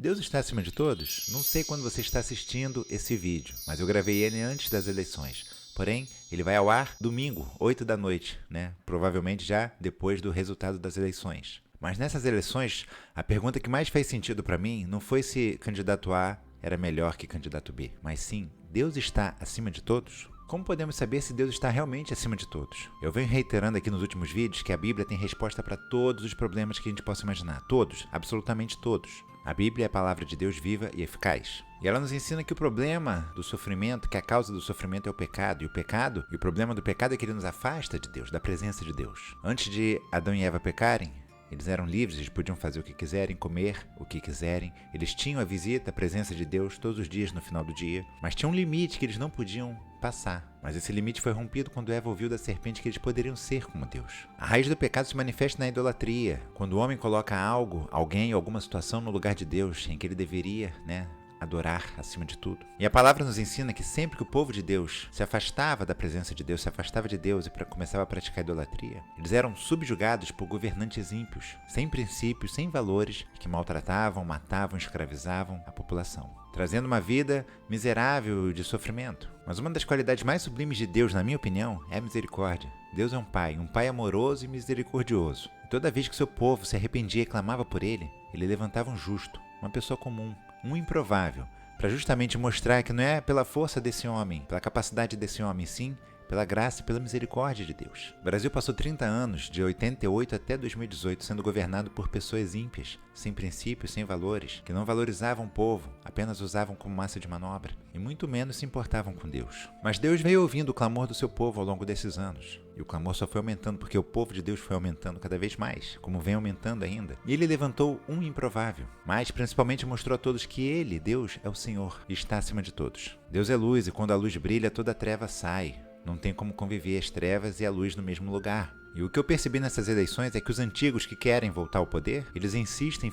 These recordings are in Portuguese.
Deus está acima de todos? Não sei quando você está assistindo esse vídeo, mas eu gravei ele antes das eleições. Porém, ele vai ao ar domingo, 8 da noite, né? Provavelmente já depois do resultado das eleições. Mas nessas eleições, a pergunta que mais fez sentido para mim não foi se candidato A era melhor que candidato B, mas sim, Deus está acima de todos? Como podemos saber se Deus está realmente acima de todos? Eu venho reiterando aqui nos últimos vídeos que a Bíblia tem resposta para todos os problemas que a gente possa imaginar. Todos, absolutamente todos. A Bíblia é a palavra de Deus viva e eficaz. E ela nos ensina que o problema do sofrimento, que a causa do sofrimento é o pecado. E o problema do pecado é que ele nos afasta de Deus, da presença de Deus. Antes de Adão e Eva pecarem, eles eram livres, eles podiam fazer o que quiserem, comer o que quiserem. Eles tinham a visita, a presença de Deus todos os dias no final do dia. Mas tinha um limite que eles não podiam passar. Mas esse limite foi rompido quando Eva ouviu da serpente que eles poderiam ser como Deus. A raiz do pecado se manifesta na idolatria. Quando o homem coloca algo, alguém ou alguma situação no lugar de Deus, em que ele deveria, adorar acima de tudo. E a palavra nos ensina que sempre que o povo de Deus se afastava da presença de Deus, se afastava de Deus e começava a praticar idolatria, eles eram subjugados por governantes ímpios, sem princípios, sem valores, que maltratavam, matavam, escravizavam a população, trazendo uma vida miserável de sofrimento. Mas uma das qualidades mais sublimes de Deus, na minha opinião, é a misericórdia. Deus é um pai amoroso e misericordioso. E toda vez que seu povo se arrependia e clamava por ele levantava um justo, uma pessoa comum, um improvável, para justamente mostrar que não é pela força desse homem, pela capacidade desse homem, sim pela graça e pela misericórdia de Deus. O Brasil passou 30 anos, de 88 até 2018, sendo governado por pessoas ímpias, sem princípios, sem valores, que não valorizavam o povo, apenas usavam como massa de manobra, e muito menos se importavam com Deus. Mas Deus veio ouvindo o clamor do seu povo ao longo desses anos, e o clamor só foi aumentando porque o povo de Deus foi aumentando cada vez mais, como vem aumentando ainda. E ele levantou um improvável, mas principalmente mostrou a todos que ele, Deus, é o Senhor e está acima de todos. Deus é luz e quando a luz brilha, toda a treva sai. Não tem como conviver as trevas e a luz no mesmo lugar. E o que eu percebi nessas eleições é que os antigos que querem voltar ao poder, eles insistem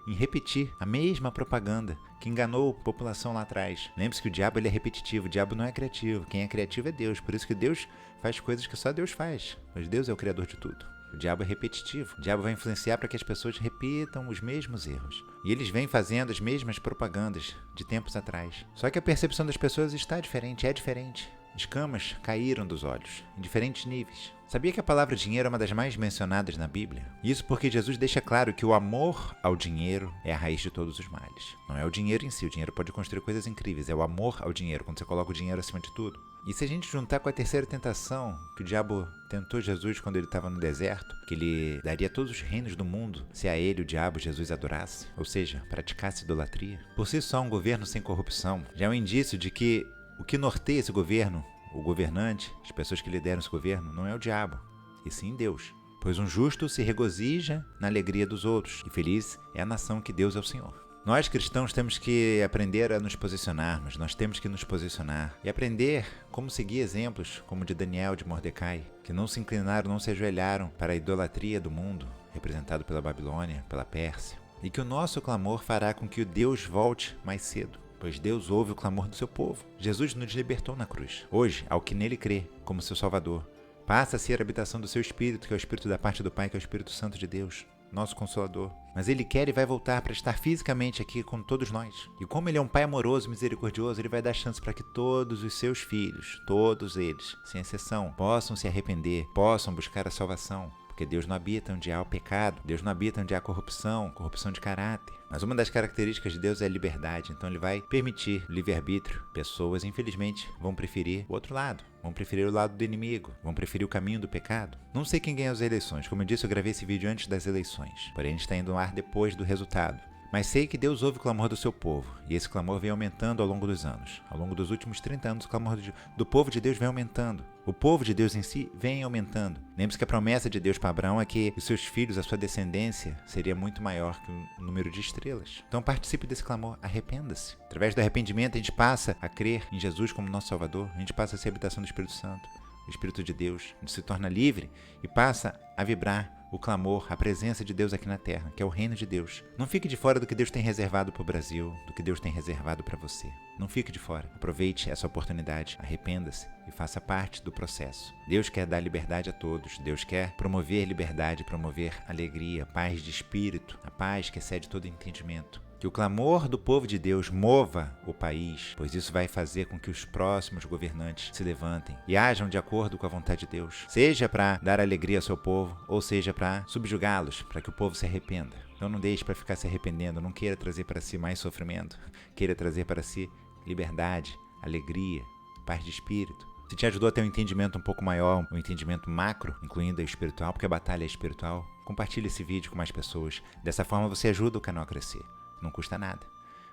em repetir a mesma propaganda que enganou a população lá atrás. Lembre-se que o diabo ele é repetitivo, o diabo não é criativo. Quem é criativo é Deus, por isso que Deus faz coisas que só Deus faz. Mas Deus é o criador de tudo. O diabo é repetitivo. O diabo vai influenciar para que as pessoas repitam os mesmos erros. E eles vêm fazendo as mesmas propagandas de tempos atrás. Só que a percepção das pessoas está diferente, é diferente. Escamas caíram dos olhos, em diferentes níveis. Sabia que a palavra dinheiro é uma das mais mencionadas na Bíblia? Isso porque Jesus deixa claro que o amor ao dinheiro é a raiz de todos os males. Não é o dinheiro em si, o dinheiro pode construir coisas incríveis, é o amor ao dinheiro, quando você coloca o dinheiro acima de tudo. E se a gente juntar com a terceira tentação, que o diabo tentou Jesus quando ele estava no deserto, que ele daria todos os reinos do mundo se a ele, o diabo, Jesus adorasse, ou seja, praticasse idolatria. Por si só, um governo sem corrupção já é um indício de que o que norteia esse governo, o governante, as pessoas que lideram esse governo, não é o diabo, e sim Deus. Pois um justo se regozija na alegria dos outros, e feliz é a nação que Deus é o Senhor. Nós cristãos temos que aprender a nos posicionarmos, nós temos que nos posicionar e aprender como seguir exemplos como o de Daniel, de Mordecai, que não se inclinaram, não se ajoelharam para a idolatria do mundo, representado pela Babilônia, pela Pérsia, e que o nosso clamor fará com que o Deus volte mais cedo. Pois Deus ouve o clamor do seu povo. Jesus nos libertou na cruz. Hoje, ao que nele crê, como seu Salvador, passa a ser a habitação do seu Espírito, que é o Espírito da parte do Pai, que é o Espírito Santo de Deus, nosso Consolador. Mas ele quer e vai voltar para estar fisicamente aqui com todos nós. E como ele é um Pai amoroso e misericordioso, ele vai dar chance para que todos os seus filhos, todos eles, sem exceção, possam se arrepender, possam buscar a salvação. Porque Deus não habita onde há o pecado, Deus não habita onde há corrupção de caráter. Mas uma das características de Deus é a liberdade, então ele vai permitir o livre-arbítrio. Pessoas, infelizmente, vão preferir o outro lado, vão preferir o lado do inimigo, vão preferir o caminho do pecado. Não sei quem ganha as eleições, como eu disse, eu gravei esse vídeo antes das eleições, porém a gente está indo no ar depois do resultado. Mas sei que Deus ouve o clamor do seu povo, e esse clamor vem aumentando ao longo dos anos. Ao longo dos últimos 30 anos, o clamor do povo de Deus vem aumentando. O povo de Deus em si vem aumentando. Lembre-se que a promessa de Deus para Abraão é que os seus filhos, a sua descendência, seria muito maior que o número de estrelas. Então participe desse clamor, arrependa-se. Através do arrependimento, a gente passa a crer em Jesus como nosso Salvador, a gente passa a ser a habitação do Espírito Santo, o Espírito de Deus. A gente se torna livre e passa a vibrar o clamor, a presença de Deus aqui na Terra, que é o reino de Deus. Não fique de fora do que Deus tem reservado para o Brasil, do que Deus tem reservado para você. Não fique de fora. Aproveite essa oportunidade, arrependa-se e faça parte do processo. Deus quer dar liberdade a todos. Deus quer promover liberdade, promover alegria, paz de espírito, a paz que excede todo entendimento. Que Que o clamor do povo de Deus mova o país, pois isso vai fazer com que os próximos governantes se levantem e ajam de acordo com a vontade de Deus, seja para dar alegria ao seu povo, ou seja para subjugá-los, para que o povo se arrependa. Então não deixe para ficar se arrependendo, não queira trazer para si mais sofrimento, queira trazer para si liberdade, alegria, paz de espírito. Se te ajudou a ter um entendimento um pouco maior, um entendimento macro, incluindo o espiritual, porque a batalha é espiritual, compartilhe esse vídeo com mais pessoas. Dessa forma você ajuda o canal a crescer. Não custa nada.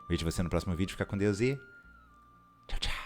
Vejo você no próximo vídeo. Fica com Deus e tchau, tchau.